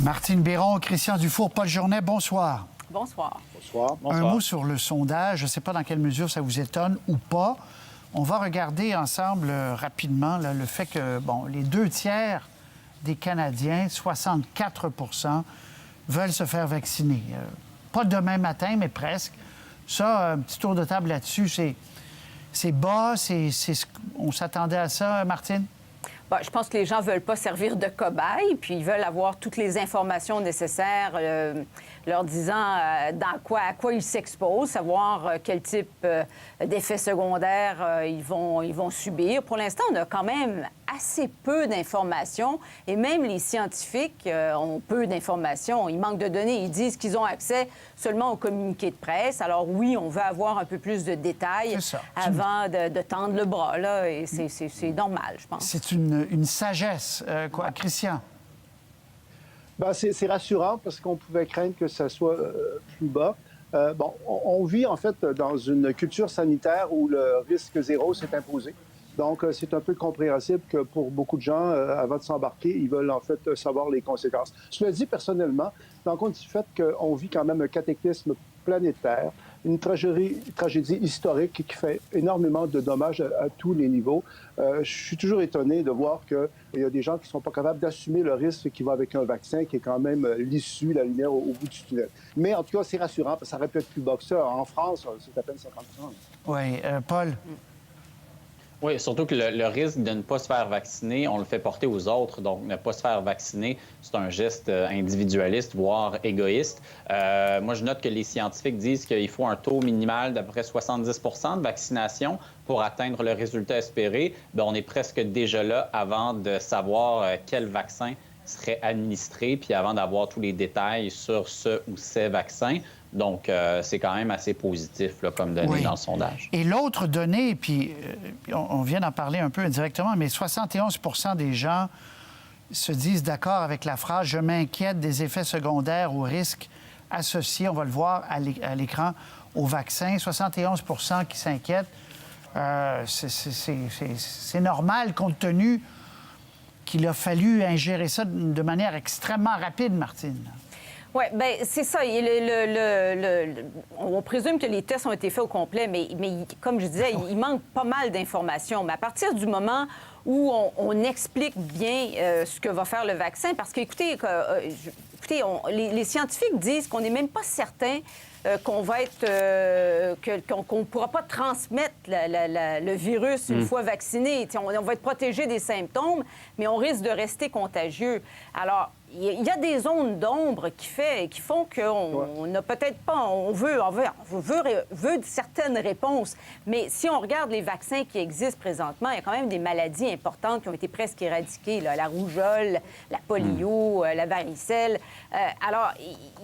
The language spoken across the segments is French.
Martine Biron, Christian Dufour, Paul Journet, bonsoir. Bonsoir. Bonsoir. Un mot sur le sondage. Je ne sais pas dans quelle mesure ça vous étonne ou pas. On va regarder ensemble rapidement là, le fait que les 2/3 des Canadiens, 64 veulent se faire vacciner. Pas demain matin, mais presque. Ça, un petit tour de table là-dessus, c'est bas, on s'attendait à ça, Martine? Bon, je pense que les gens ne veulent pas servir de cobayes, puis ils veulent avoir toutes les informations nécessaires, leur disant à quoi ils s'exposent, savoir quel type d'effets secondaires ils vont subir. Pour l'instant, on a quand même assez peu d'informations, et même les scientifiques ont peu d'informations. Il manque de données. Ils disent qu'ils ont accès seulement aux communiqués de presse. Alors oui, on veut avoir un peu plus de détails avant de tendre le bras, là, et c'est normal, je pense. C'est une sagesse, Christian? Bien, c'est rassurant parce qu'on pouvait craindre que ça soit plus bas. On vit en fait dans une culture sanitaire où le risque zéro s'est imposé. Donc, c'est un peu compréhensible que pour beaucoup de gens, avant de s'embarquer, ils veulent en fait savoir les conséquences. Cela dit, personnellement, dans compte du fait qu'on vit quand même un cataclysme planétaire, une tragédie historique qui fait énormément de dommages à tous les niveaux. Je suis toujours étonné de voir qu'il y a des gens qui ne sont pas capables d'assumer le risque qui va avec un vaccin, qui est quand même l'issue, la lumière au bout du tunnel. Mais en tout cas, c'est rassurant, parce que ça aurait pu être plus bas que ça. En France, c'est à peine 50 %. Oui, Paul? Oui, surtout que le risque de ne pas se faire vacciner, on le fait porter aux autres. Donc, ne pas se faire vacciner, c'est un geste individualiste, voire égoïste. Moi, je note que les scientifiques disent qu'il faut un taux minimal d'à peu près 70 de vaccination pour atteindre le résultat espéré. Bien, on est presque déjà là avant de savoir quel vaccin serait administré, puis avant d'avoir tous les détails sur ce ou ces vaccins. Donc, c'est quand même assez positif là, comme donnée dans le sondage. Et l'autre donnée, puis on vient d'en parler un peu indirectement, mais 71 des gens se disent d'accord avec la phrase « Je m'inquiète des effets secondaires ou risques associés », on va le voir à l'écran, au vaccin. 71 qui s'inquiètent. C'est normal compte tenu qu'il a fallu ingérer ça de manière extrêmement rapide, Martine. Oui, bien, c'est ça. On présume que les tests ont été faits au complet, mais comme je disais, il manque pas mal d'informations. Mais à partir du moment où on explique bien ce que va faire le vaccin, parce qu'écoutez, les scientifiques disent qu'on n'est même pas certain qu'on va être qu'on ne pourra pas transmettre le virus une fois vacciné. On va être protégé des symptômes, mais on risque de rester contagieux. Alors, il y a des zones d'ombre qui font qu'on n'a peut-être pas... On veut certaines réponses, mais si on regarde les vaccins qui existent présentement, il y a quand même des maladies importantes qui ont été presque éradiquées, là, la rougeole, la polio, la varicelle. Alors,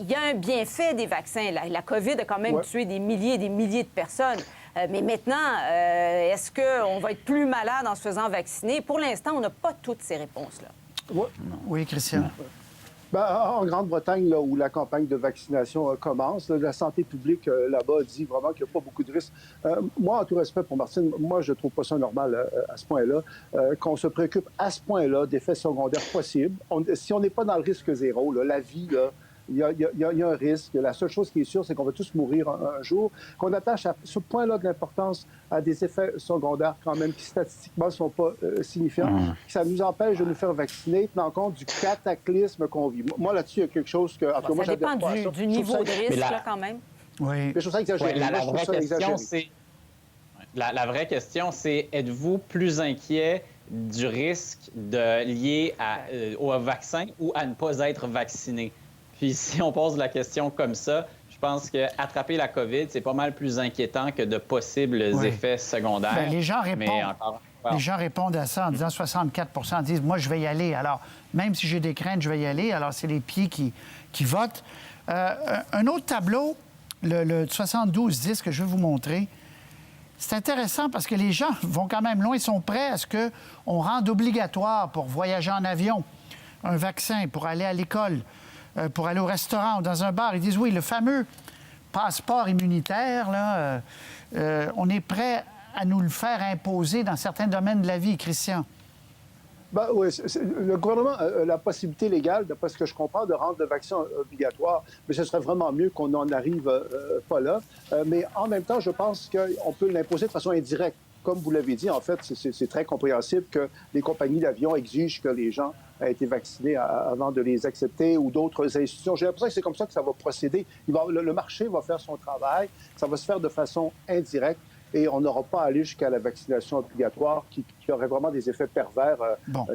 il y a un bienfait des vaccins. La COVID a quand même tué des milliers et des milliers de personnes. Mais maintenant, est-ce qu'on va être plus malade en se faisant vacciner? Pour l'instant, on n'a pas toutes ces réponses-là. Oui, Christian. Ben, en Grande-Bretagne, là, où la campagne de vaccination commence, là, la santé publique là-bas dit vraiment qu'il n'y a pas beaucoup de risques. Moi, en tout respect pour Martine, moi, je ne trouve pas ça normal à ce point-là, qu'on se préoccupe à ce point-là d'effets secondaires possibles. Si on n'est pas dans le risque zéro, là, la vie, là, il y a un risque. La seule chose qui est sûre, c'est qu'on va tous mourir un jour. Qu'on attache à ce point-là de l'importance à des effets secondaires quand même qui statistiquement ne sont pas signifiants. Ça nous empêche de nous faire vacciner, tenant compte du cataclysme qu'on vit. Moi, là-dessus, il y a quelque chose que... ça dépend du niveau de risque, là, quand même. Oui. Mais je trouve ça exagéré. La vraie question, c'est êtes-vous plus inquiet du risque lié au vaccin ou à ne pas être vacciné? Puis si on pose la question comme ça, je pense qu'attraper la COVID, c'est pas mal plus inquiétant que de possibles effets secondaires. Bien, les gens répondent à ça en disant 64 disent « Moi, je vais y aller. » Alors, même si j'ai des craintes, je vais y aller. Alors, c'est les pieds qui votent. Un autre tableau, le 72-10 que je vais vous montrer, c'est intéressant parce que les gens vont quand même loin. Ils sont prêts à ce qu'on rende obligatoire pour voyager en avion un vaccin, pour aller à l'école, pour aller au restaurant ou dans un bar. Ils disent, oui, le fameux passeport immunitaire, là, on est prêt à nous le faire imposer dans certains domaines de la vie, Christian. Ben, oui, le gouvernement a la possibilité légale, d'après ce que je comprends, de rendre le vaccin obligatoire, mais ce serait vraiment mieux qu'on n'en arrive pas là. Mais en même temps, je pense qu'on peut l'imposer de façon indirecte. Comme vous l'avez dit, en fait, c'est très compréhensible que les compagnies d'avion exigent que les gens aient été vaccinés avant de les accepter ou d'autres institutions. J'ai l'impression que c'est comme ça que ça va procéder. Le marché va faire son travail, ça va se faire de façon indirecte. Et on n'aura pas à aller jusqu'à la vaccination obligatoire qui aurait vraiment des effets pervers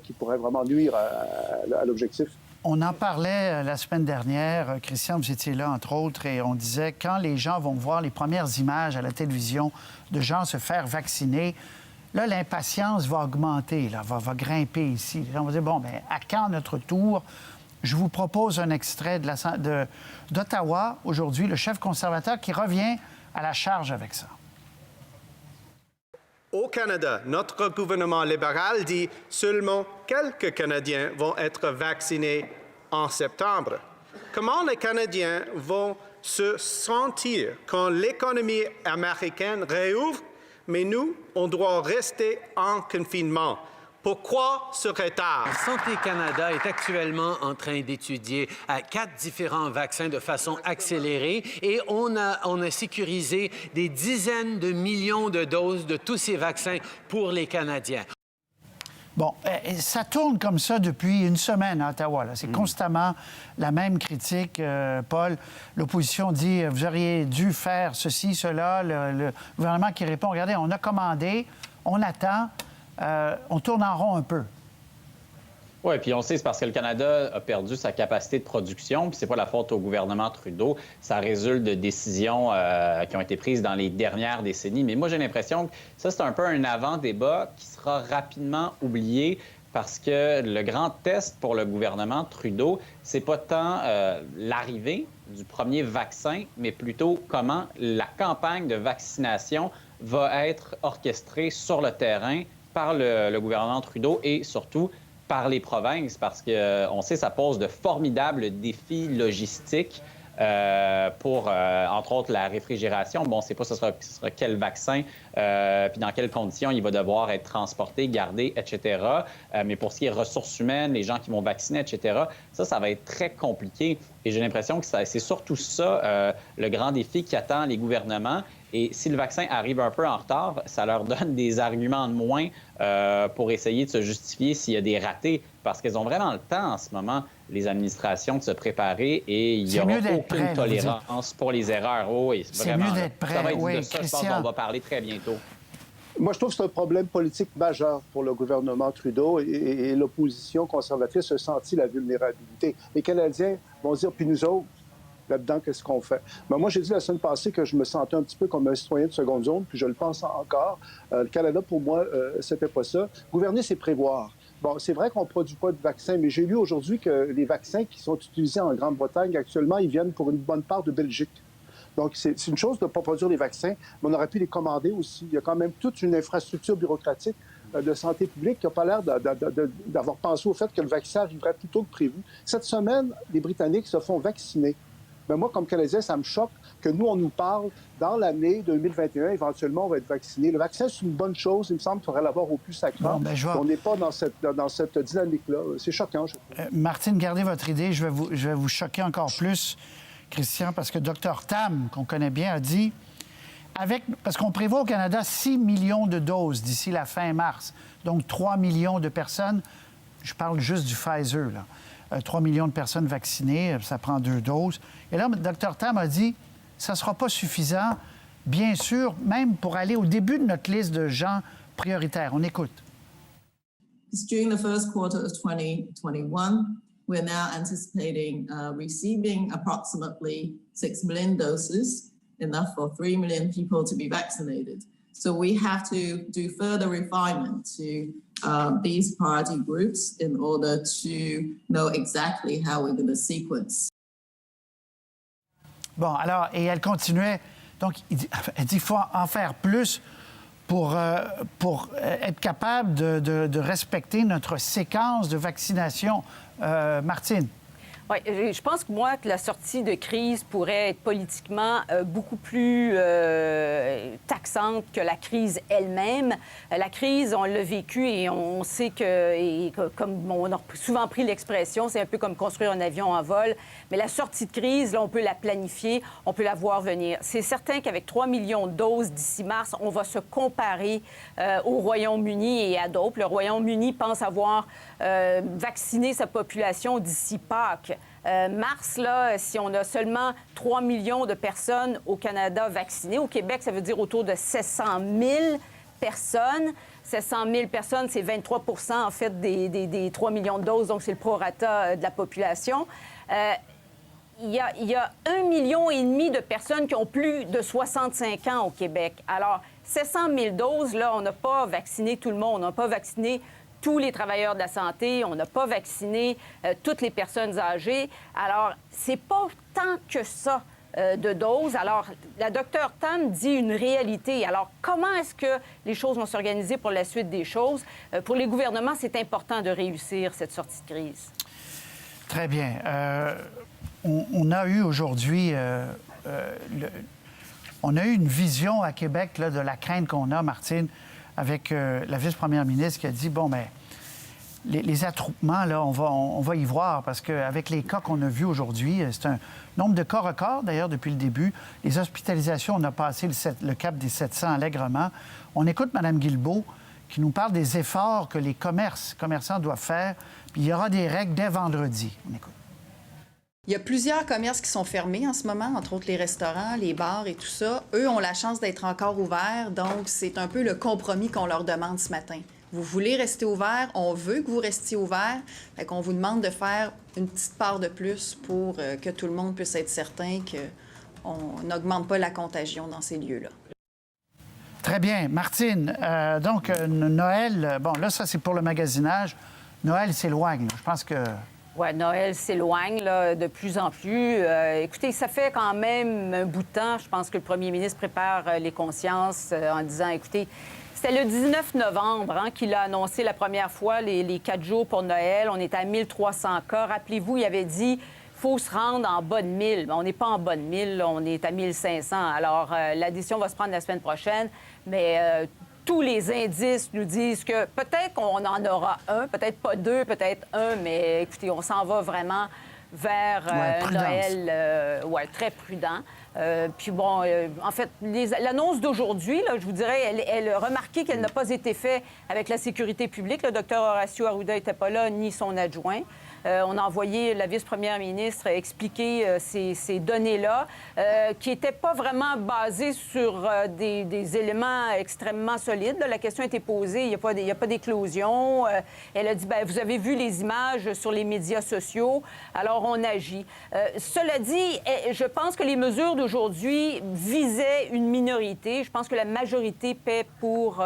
qui pourraient vraiment nuire à l'objectif. On en parlait la semaine dernière. Christian, vous étiez là, entre autres, et on disait quand les gens vont voir les premières images à la télévision de gens se faire vacciner, là, l'impatience va augmenter, là, va grimper ici. Là, on va dire, bon, bien, à quand notre tour? Je vous propose un extrait d'Ottawa, aujourd'hui, le chef conservateur qui revient à la charge avec ça. Au Canada, notre gouvernement libéral dit seulement quelques Canadiens vont être vaccinés en septembre. Comment les Canadiens vont se sentir quand l'économie américaine réouvre, mais nous, on doit rester en confinement? Pourquoi ce retard? Santé Canada est actuellement en train d'étudier 4 différents vaccins de façon accélérée et on a sécurisé des dizaines de millions de doses de tous ces vaccins pour les Canadiens. Bon, ça tourne comme ça depuis une semaine à Ottawa. C'est constamment la même critique, Paul. L'opposition dit « vous auriez dû faire ceci, cela ». Le gouvernement qui répond « regardez, on a commandé, on attend ». On tourne en rond un peu. Oui, puis on sait, c'est parce que le Canada a perdu sa capacité de production, puis c'est pas la faute au gouvernement Trudeau. Ça résulte de décisions qui ont été prises dans les dernières décennies. Mais moi, j'ai l'impression que ça, c'est un peu un avant-débat qui sera rapidement oublié parce que le grand test pour le gouvernement Trudeau, c'est pas tant l'arrivée du premier vaccin, mais plutôt comment la campagne de vaccination va être orchestrée sur le terrain par le gouvernement Trudeau et surtout par les provinces, parce qu'on sait que ça pose de formidables défis logistiques pour, entre autres, la réfrigération. Bon, on ne sait pas ce sera quel vaccin, puis dans quelles conditions il va devoir être transporté, gardé, etc. Mais pour ce qui est ressources humaines, les gens qui vont vacciner, etc., ça va être très compliqué. Et j'ai l'impression que c'est surtout ça, le grand défi qui attend les gouvernements. Et si le vaccin arrive un peu en retard, ça leur donne des arguments de moins pour essayer de se justifier s'il y a des ratés. Parce qu'elles ont vraiment le temps en ce moment, les administrations, de se préparer et il n'y aura aucune tolérance pour les erreurs. Oh, oui, c'est mieux d'être prêt. Ça va être oui, de ça, Christian. je pense qu'on va parler très bientôt. Moi, je trouve que c'est un problème politique majeur pour le gouvernement Trudeau et l'opposition conservatrice a senti la vulnérabilité. Les Canadiens vont dire, puis nous autres, là-dedans, qu'est-ce qu'on fait? Mais moi, j'ai dit la semaine passée que je me sentais un petit peu comme un citoyen de seconde zone, puis je le pense encore. Le Canada, pour moi, c'était pas ça. Gouverner, c'est prévoir. Bon, c'est vrai qu'on ne produit pas de vaccins, mais j'ai lu aujourd'hui que les vaccins qui sont utilisés en Grande-Bretagne actuellement, ils viennent pour une bonne part de Belgique. Donc, c'est une chose de ne pas produire les vaccins, mais on aurait pu les commander aussi. Il y a quand même toute une infrastructure bureaucratique de santé publique qui n'a pas l'air d'avoir pensé au fait que le vaccin arriverait plus tôt que prévu. Cette semaine, les Britanniques se font vacciner. Mais moi, comme Canadien, ça me choque que nous, on nous parle dans l'année 2021, éventuellement, on va être vacciné. Le vaccin, c'est une bonne chose. Il me semble qu'il faudrait l'avoir au plus sacré. Bon, on n'est pas dans cette dynamique-là. C'est choquant, je trouve. Martine, gardez votre idée. Je vais vous choquer encore plus, Christian, parce que Dr Tam, qu'on connaît bien, a dit, parce qu'on prévoit au Canada 6 millions de doses d'ici la fin mars, donc 3 millions de personnes, je parle juste du Pfizer, là. 3 millions de personnes vaccinées, ça prend 2 doses. Et là, Dr Tam a dit, ça ne sera pas suffisant, bien sûr, même pour aller au début de notre liste de gens prioritaires. On écoute. During the first quarter of 2021, we're now anticipating receiving approximately 6 million doses, enough for 3 million people to be vaccinated. So we have to do further refinement to these priority groups in order to know exactly how we're going to sequence. Bon, alors, et elle continuait. Donc, elle dit qu'il faut en faire plus pour être capable de respecter notre séquence de vaccination. Martine. Oui, je pense que moi, que la sortie de crise pourrait être politiquement beaucoup plus taxante que la crise elle-même. La crise, on l'a vécue et on sait comme on a souvent pris l'expression, c'est un peu comme construire un avion en vol. Mais la sortie de crise, là, on peut la planifier, on peut la voir venir. C'est certain qu'avec 3 millions de doses d'ici mars, on va se comparer au Royaume-Uni et à d'autres. Le Royaume-Uni pense avoir vacciné sa population d'ici Pâques. Mars, là, si on a seulement 3 millions de personnes au Canada vaccinées, au Québec, ça veut dire autour de 700 000 personnes. 700 000 personnes, c'est 23 en fait des 3 millions de doses, donc c'est le prorata de la population. Il y a 1,5 million de personnes qui ont plus de 65 ans au Québec. Alors, 700 000 doses, là, on n'a pas vacciné tout le monde. On n'a pas vacciné tous les travailleurs de la santé. On n'a pas vacciné toutes les personnes âgées. Alors, c'est pas tant que ça de doses. Alors, la docteure Tam dit une réalité. Alors, comment est-ce que les choses vont s'organiser pour la suite des choses? Pour les gouvernements, c'est important de réussir cette sortie de crise. Très bien. On a eu aujourd'hui... on a eu une vision à Québec là, de la crainte qu'on a, Martine, avec la vice-première ministre qui a dit, bon, bien, les attroupements, là, on va y voir, parce qu'avec les cas qu'on a vus aujourd'hui, c'est un nombre de cas record, d'ailleurs, depuis le début. Les hospitalisations, on a passé le cap des 700 allègrement. On écoute Mme Guilbeault qui nous parle des efforts que les commerçants doivent faire, puis il y aura des règles dès vendredi. On écoute. Il y a plusieurs commerces qui sont fermés en ce moment, entre autres les restaurants, les bars et tout ça. Eux ont la chance d'être encore ouverts, donc c'est un peu le compromis qu'on leur demande ce matin. Vous voulez rester ouvert, on veut que vous restiez ouvert, fait qu'on vous demande de faire une petite part de plus pour que tout le monde puisse être certain qu'on n'augmente pas la contagion dans ces lieux-là. Très bien. Martine, donc Noël, bon là, ça c'est pour le magasinage. Noël s'éloigne. Je pense que... Oui, Noël s'éloigne là, de plus en plus. Écoutez, ça fait quand même un bout de temps. Je pense que le premier ministre prépare les consciences en disant, écoutez, c'était le 19 novembre qu'il a annoncé la première fois les 4 jours pour Noël. On est à 1300 cas. Rappelez-vous, il avait dit, il faut se rendre en bas de 1000. Mais on n'est pas en bas de 1000, on est à 1500. Alors, la décision va se prendre la semaine prochaine, mais... tous les indices nous disent que peut-être qu'on en aura un, peut-être pas deux, peut-être un, mais écoutez, on s'en va vraiment vers Noël très prudent. Puis bon, en fait, l'annonce d'aujourd'hui, là, je vous dirais, elle a remarqué qu'elle n'a pas été faite avec la sécurité publique. Le docteur Horacio Arruda n'était pas là, ni son adjoint. On a envoyé la vice-première ministre expliquer ces données-là, qui n'étaient pas vraiment basées sur des éléments extrêmement solides. Là, la question a été posée, il n'y a pas d'éclosion. Elle a dit, bien, vous avez vu les images sur les médias sociaux, alors on agit. Cela dit, je pense que les mesures d'aujourd'hui visaient une minorité. Je pense que la majorité paie pour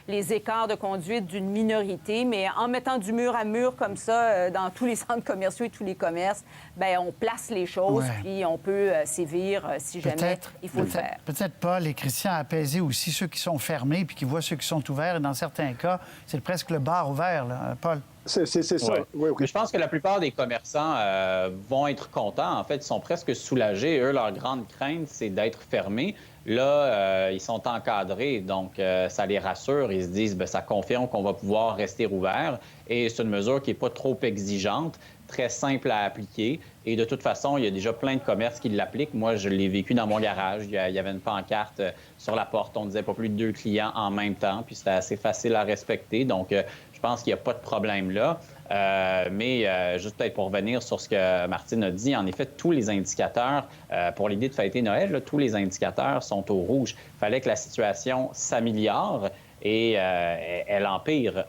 les écarts de conduite d'une minorité, mais en mettant du mur à mur comme ça dans tous les centres commerciaux et tous les commerces, bien, on place les choses, puis on peut sévir si jamais il faut le faire. Peut-être Paul et Christian apaiser aussi ceux qui sont fermés puis qui voient ceux qui sont ouverts. Et dans certains cas, c'est presque le bar ouvert, là, Paul. C'est ça. Ouais. Oui. Mais je pense que la plupart des commerçants vont être contents. En fait, ils sont presque soulagés. Eux, leur grande crainte, c'est d'être fermés. Là, ils sont encadrés, donc ça les rassure. Ils se disent, bien, ça confirme qu'on va pouvoir rester ouvert. Et c'est une mesure qui n'est pas trop exigeante, très simple à appliquer. Et de toute façon, il y a déjà plein de commerces qui l'appliquent. Moi, je l'ai vécu dans mon garage. Il y avait une pancarte sur la porte. On disait pas plus de 2 clients en même temps. Puis c'était assez facile à respecter. Donc, je pense qu'il n'y a pas de problème là. Mais juste peut-être pour revenir sur ce que Martine a dit, en effet, tous les indicateurs, pour l'idée de fêter Noël, là, tous les indicateurs sont au rouge. Il fallait que la situation s'améliore et elle empire.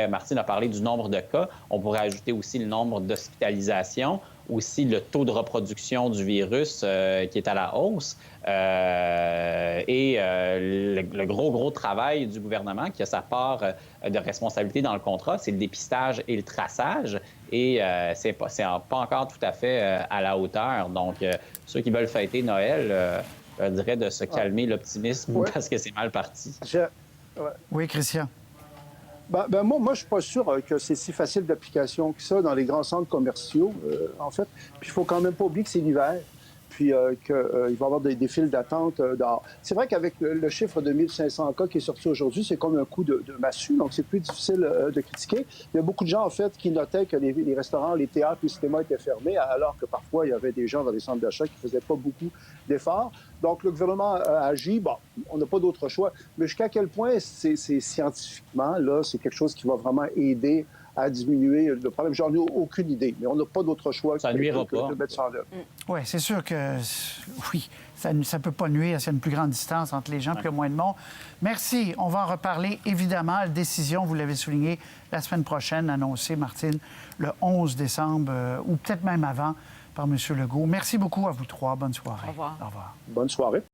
Martine a parlé du nombre de cas, on pourrait ajouter aussi le nombre d'hospitalisations, aussi le taux de reproduction du virus qui est à la hausse et le gros travail du gouvernement qui a sa part de responsabilité dans le contrat, c'est le dépistage et le traçage et c'est pas encore tout à fait à la hauteur. Donc, ceux qui veulent fêter Noël, je dirais de se calmer l'optimisme parce que c'est mal parti. Oui, Christian. Moi, je ne suis pas sûr que c'est si facile d'application que ça dans les grands centres commerciaux, en fait. Puis il ne faut quand même pas oublier que c'est l'hiver, puis qu'il va y avoir des files d'attente dehors. C'est vrai qu'avec le chiffre de 1500 cas qui est sorti aujourd'hui, c'est comme un coup de massue, donc c'est plus difficile de critiquer. Il y a beaucoup de gens, en fait, qui notaient que les restaurants, les théâtres, les cinémas étaient fermés, alors que parfois, il y avait des gens dans les centres d'achat qui ne faisaient pas beaucoup d'efforts. Donc, le gouvernement a agi. Bon, on n'a pas d'autre choix. Mais jusqu'à quel point c'est scientifiquement, là, c'est quelque chose qui va vraiment aider à diminuer le problème? J'en ai aucune idée, mais on n'a pas d'autre choix ça nuira pas. De mettre ça en œuvre. Oui, c'est sûr que, oui, ça ne peut pas nuire s'il y a une plus grande distance entre les gens puis il y a moins de monde. Merci. On va en reparler, évidemment. La décision, vous l'avez souligné, la semaine prochaine, annoncée, Martine, le 11 décembre, ou peut-être même avant, par M. Legault. Merci beaucoup à vous trois. Bonne soirée. Au revoir. Au revoir. Bonne soirée.